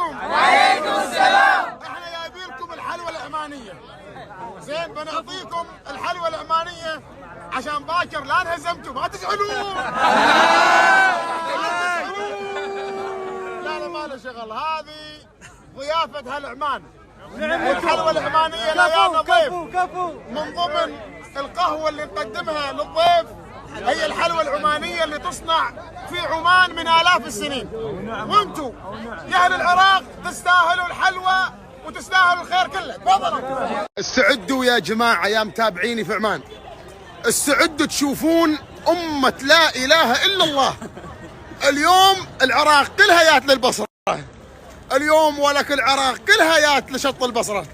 عليكم. وعليكم السلام. احنا جايبين لكم الحلوى العمانيه. زين بنعطيكم الحلوى العمانيه عشان باكر لا انهزمتوا ما تزعلون. لا لا ما له شغل، هذه ضيافه هالعمان. الحلوى العمانيه ليانا ضيف من ضمن القهوه اللي نقدمها للضيف. هي الحلوى العمانيه اللي تصنع في عمان من آلاف السنين، وانتم يا اهل العراق تستاهلوا الحلوى وتستاهلوا الخير كله. تفضلوا. استعدوا يا جماعه يا متابعيني في عمان، استعدوا تشوفون أمة لا إله إلا الله. اليوم العراق كلها يات للبصرة، اليوم ولك العراق كلها يات لشط البصرة.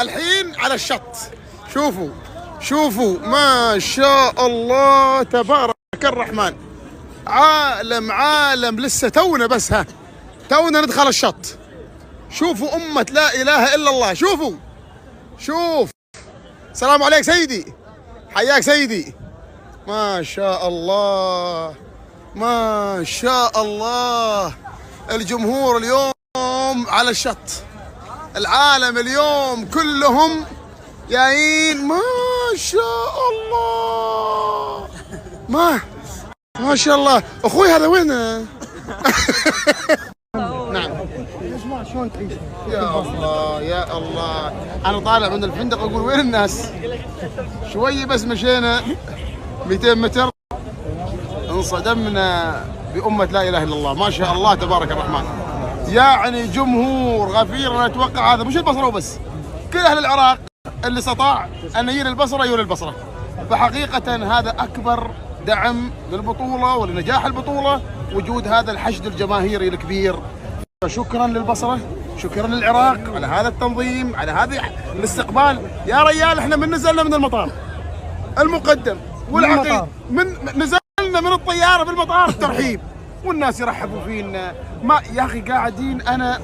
الحين على الشط، شوفوا شوفوا ما شاء الله تبارك الرحمن. عالم عالم، لسه تونا بس تونا ندخل الشط. شوفوا أمة لا إله إلا الله، شوفوا شوف. السلام عليك سيدي، حياك سيدي. ما شاء الله ما شاء الله. الجمهور اليوم على الشط، العالم اليوم كلهم جايين. ما شاء الله ما شاء الله. اخوي هذا وين؟ نعم. شلون تعيش؟ يا الله يا الله. انا طالع من الفندق اقول وين الناس؟ شوي بس مشينا 200 متر انصدمنا بأمة لا إله إلا الله. ما شاء الله تبارك الرحمن. يعني جمهور غفير. أنا أتوقع هذا مش البصرة وبس، كل أهل العراق اللي استطاع أن يجي للبصرة يجي للبصرة. فحقيقة هذا أكبر دعم للبطولة ولنجاح البطولة، وجود هذا الحشد الجماهيري الكبير. شكرا للبصرة، شكرا للعراق على هذا التنظيم، على هذا الاستقبال. يا ريال احنا من نزلنا من المطار المقدم والعقيد، نزلنا من الطيارة في المطار الترحيب والناس يرحبوا فينا. ما يا أخي قاعدين أنا